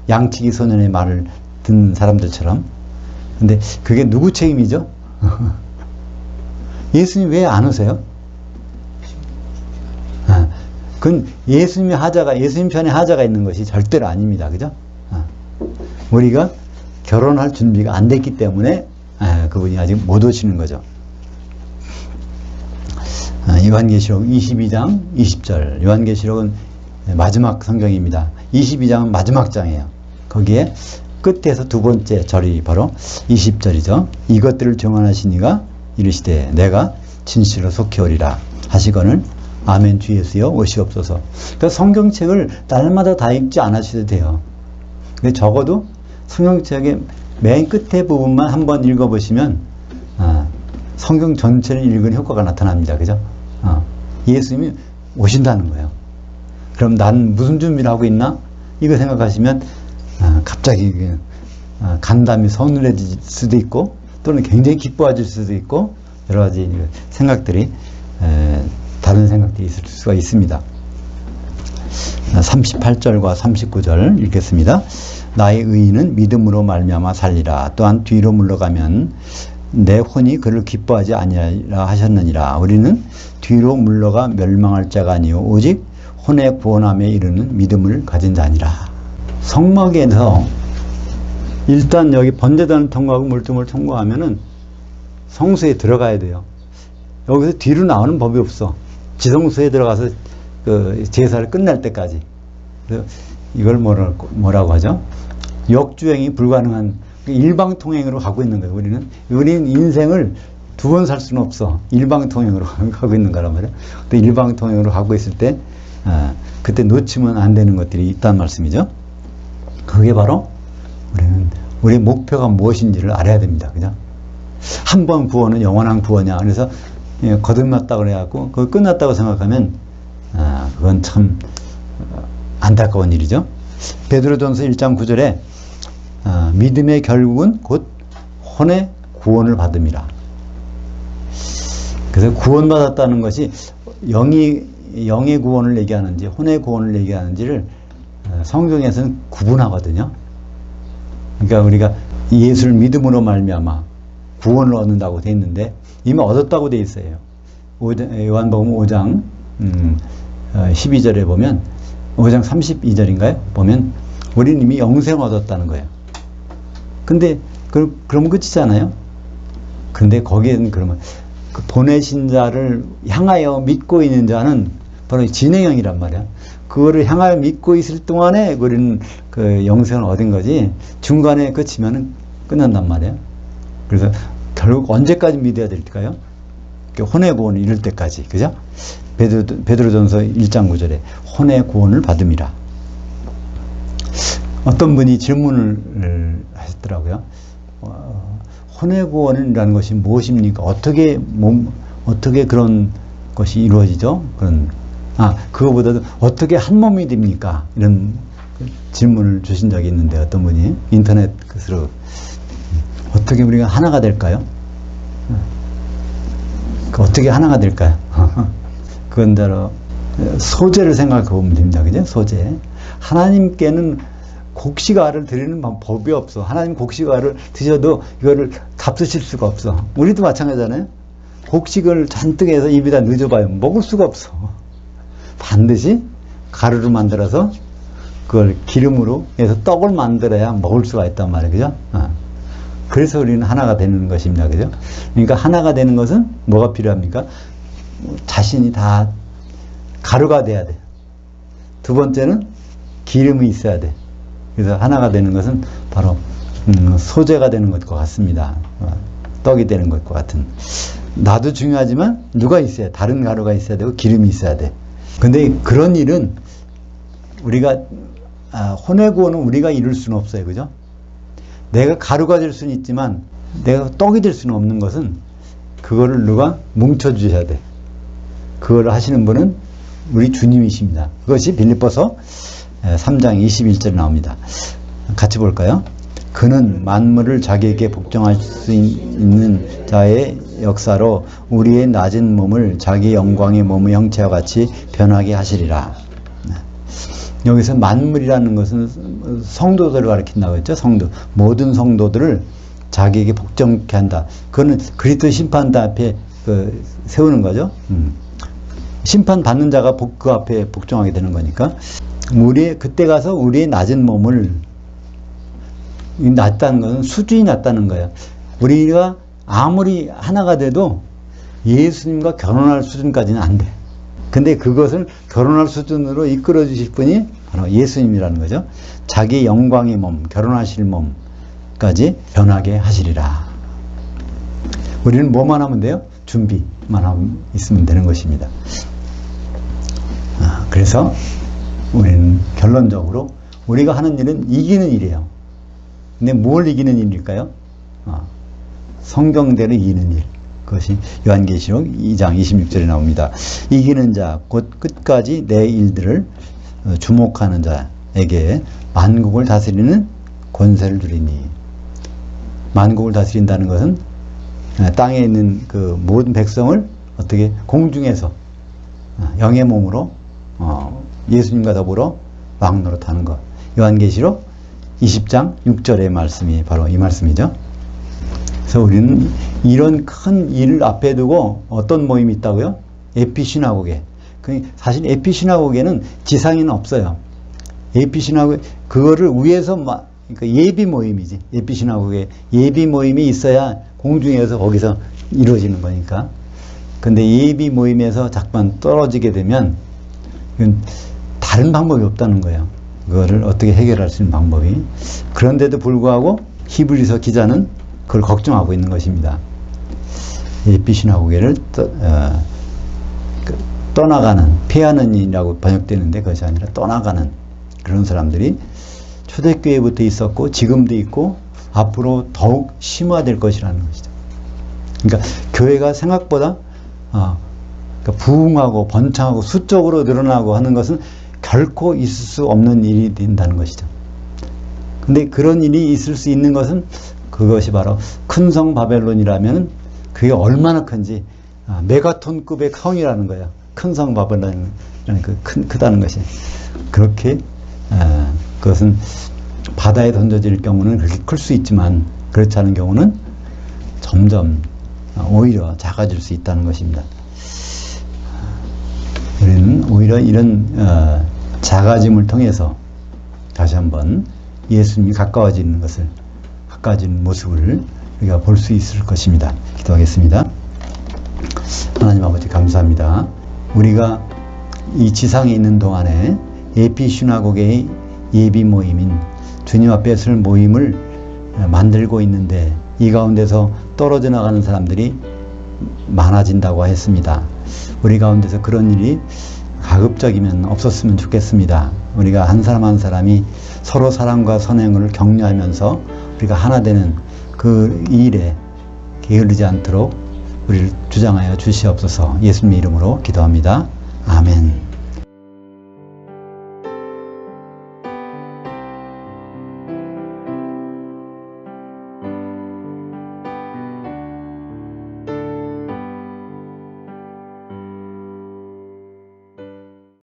양치기 소년의 말을 듣는 사람들처럼. 근데 그게 누구 책임이죠? 예수님 왜 안 오세요? 그건 예수님 편에 하자가 있는 것이 절대로 아닙니다. 그죠? 우리가 결혼할 준비가 안 됐기 때문에 그분이 아직 못 오시는 거죠. 요한계시록 22장 20절. 요한계시록은 마지막 성경입니다. 22장은 마지막 장이에요. 거기에 끝에서 두 번째 절이 바로 20절이죠. 이것들을 정언하시니가 이르시되 내가 진실로 속히 오리라 하시거늘 아멘 주 예수여 오시옵소서. 그러니까 성경책을 날마다 다 읽지 않으셔도 돼요. 근데 적어도 성경책의 맨 끝에 부분만 한번 읽어보시면 성경 전체를 읽은 효과가 나타납니다. 그죠? 예수님이 오신다는 거예요. 그럼 난 무슨 준비를 하고 있나? 이거 생각하시면 갑자기 간담이 서늘해질 수도 있고 또는 굉장히 기뻐질 수도 있고 여러 가지 생각들이 다른 생각들이 있을 수가 있습니다. 38절과 39절 읽겠습니다. 나의 의인은 믿음으로 말미암아 살리라. 또한 뒤로 물러가면 내 혼이 그를 기뻐하지 아니하리라 하셨느니라. 우리는 뒤로 물러가 멸망할 자가 아니요 오직 혼의 구원함에 이르는 믿음을 가진 자니라. 성막에서 일단 여기 번제단을 통과하고 물두멍을 통과하면은 성소에 들어가야 돼요. 여기서 뒤로 나오는 법이 없어. 지성소에 들어가서 그 제사를 끝날 때까지. 그래서 이걸 뭐라고 하죠? 역주행이 불가능한 일방통행으로 가고 있는 거예요. 우리는 인생을 두 번 살 수는 없어. 일방통행으로 가고 있는 거란 말이에요. 근데 일방통행으로 가고 있을 때 그때 놓치면 안 되는 것들이 있다는 말씀이죠. 그게 바로 우리의 목표가 무엇인지를 알아야 됩니다. 그죠? 한 번 구원은 영원한 구원이야. 그래서 거듭났다 그래갖고 그거 끝났다고 생각하면 그건 참 안타까운 일이죠. 베드로전서 1장 9절에 믿음의 결국은 곧 혼의 구원을 받음이라. 그래서 구원받았다는 것이 영의 구원을 얘기하는지 혼의 구원을 얘기하는지를 성경에서는 구분하거든요. 그러니까 우리가 예수를 믿음으로 말미암아 구원을 얻는다고 돼 있는데 이미 얻었다고 돼 있어요. 요한복음 5장 12절에 보면 5장 32절인가요? 보면 우리는 이미 영생을 얻었다는 거예요. 근데 그러면 끝이잖아요. 근데 거기에는 그러면 그 보내신 자를 향하여 믿고 있는 자는 바로 진행형이란 말이야. 그거를 향하여 믿고 있을 동안에 우리는 그 영생을 얻은 거지 중간에 끝이면은 끝난단 말이야. 그래서 결국 언제까지 믿어야 될까요? 혼의 구원을 이룰 때까지. 그죠? 베드로전서 1장 9절에 혼의 구원을 받음이라. 어떤 분이 질문을 하셨더라고요. 혼의 구원이라는 것이 무엇입니까? 어떻게 그런 것이 이루어지죠? 그거보다도 어떻게 한 몸이 됩니까? 이런 질문을 주신 적이 있는데 어떤 분이 인터넷 것으로 어떻게 우리가 하나가 될까요? 어떻게 하나가 될까요? 그건 바로 소재를 생각해 보면 됩니다. 그죠? 소재. 하나님께는 곡식알을 드리는 법이 없어. 하나님 곡식알을 드셔도 이거를 잡수실 수가 없어. 우리도 마찬가지잖아요. 곡식을 잔뜩 해서 입에다 넣어봐요. 먹을 수가 없어. 반드시 가루를 만들어서 그걸 기름으로 해서 떡을 만들어야 먹을 수가 있단 말이에요. 그죠? 그래서 우리는 하나가 되는 것입니다. 그죠? 그러니까 하나가 되는 것은 뭐가 필요합니까? 자신이 다 가루가 돼야 돼. 두 번째는 기름이 있어야 돼. 그래서 하나가 되는 것은 바로 소재가 되는 것과 같습니다. 떡이 되는 것과 같은. 나도 중요하지만 누가 있어야 돼. 다른 가루가 있어야 되고 기름이 있어야 돼. 근데 그런 일은 우리가 혼의 구원은 우리가 이룰 수는 없어요. 그죠? 내가 가루가 될 수는 있지만 내가 떡이 될 수는 없는 것은 그거를 누가 뭉쳐주셔야 돼. 그걸 하시는 분은 우리 주님이십니다. 그것이 빌립보서 3장 21절에 나옵니다. 같이 볼까요? 그는 만물을 자기에게 복종할 수 있는 자의 역사로 우리의 낮은 몸을 자기 영광의 몸의 형체와 같이 변하게 하시리라. 여기서 만물이라는 것은 성도들을 가리킨다고 했죠. 성도. 모든 성도들을 자기에게 복종케 한다. 그거는 그리스도 심판대 앞에 세우는 거죠. 심판받는 자가 그 앞에 복종하게 되는 거니까. 그때 가서 우리의 낮은 몸을, 낮다는 것은 수준이 낮다는 거예요. 우리가 아무리 하나가 돼도 예수님과 결혼할 수준까지는 안 돼. 근데 그것을 결혼할 수준으로 이끌어 주실 분이 바로 예수님이라는 거죠. 자기 영광의 몸, 결혼하실 몸까지 변하게 하시리라. 우리는 뭐만 하면 돼요? 준비만 있으면 되는 것입니다. 그래서 우리는 결론적으로 우리가 하는 일은 이기는 일이에요. 근데 뭘 이기는 일일까요? 성경대로 이기는 일. 그것이 요한계시록 2장 26절에 나옵니다. 이기는 자, 곧 끝까지 내 일들을 주목하는 자에게 만국을 다스리는 권세를 주리니. 만국을 다스린다는 것은 땅에 있는 그 모든 백성을 어떻게 공중에서 영의 몸으로 예수님과 더불어 왕노릇하는 것. 요한계시록 20장 6절의 말씀이 바로 이 말씀이죠. 그래서 우리는 이런 큰 일을 앞에 두고 어떤 모임이 있다고요? 에피시나고게. 사실 에피시나고게는 지상에는 없어요. 에피시나고게, 그거를 위에서 그러니까 예비 모임이지. 에피시나고게 예비 모임이 있어야 공중에서 거기서 이루어지는 거니까. 근데 예비 모임에서 잠깐 떨어지게 되면 다른 방법이 없다는 거예요. 그거를 어떻게 해결할 수 있는 방법이. 그런데도 불구하고 히브리서 기자는 그걸 걱정하고 있는 것입니다. 예비신화고개를 떠나가는, 패하는 이라고 번역되는데 그것이 아니라 떠나가는 그런 사람들이 초대교회부터 있었고 지금도 있고 앞으로 더욱 심화될 것이라는 것이죠. 그러니까 교회가 생각보다 그러니까 부흥하고 번창하고 수적으로 늘어나고 하는 것은 결코 있을 수 없는 일이 된다는 것이죠. 근데 그런 일이 있을 수 있는 것은 그것이 바로 큰 성 바벨론이라면 그게 얼마나 큰지 메가톤급의 성이라는 거예요. 큰 성 바벨론이라는 크다는 것이. 그렇게 그것은 바다에 던져질 경우는 그렇게 클 수 있지만 그렇지 않은 경우는 점점 오히려 작아질 수 있다는 것입니다. 우리는 오히려 이런 작아짐을 통해서 다시 한번 예수님이 가까워지는 모습을 우리가 볼 수 있을 것입니다. 기도하겠습니다. 하나님 아버지 감사합니다. 우리가 이 지상에 있는 동안에 예비신화고개의 예비 모임인 주님 앞에 설 모임을 만들고 있는데 이 가운데서 떨어져 나가는 사람들이 많아진다고 했습니다. 우리 가운데서 그런 일이 가급적이면 없었으면 좋겠습니다. 우리가 한 사람 한 사람이 서로 사랑과 선행을 격려하면서 우리가 하나 되는 그 일에 게을리지 않도록 우리를 주장하여 주시옵소서. 예수님의 이름으로 기도합니다. 아멘.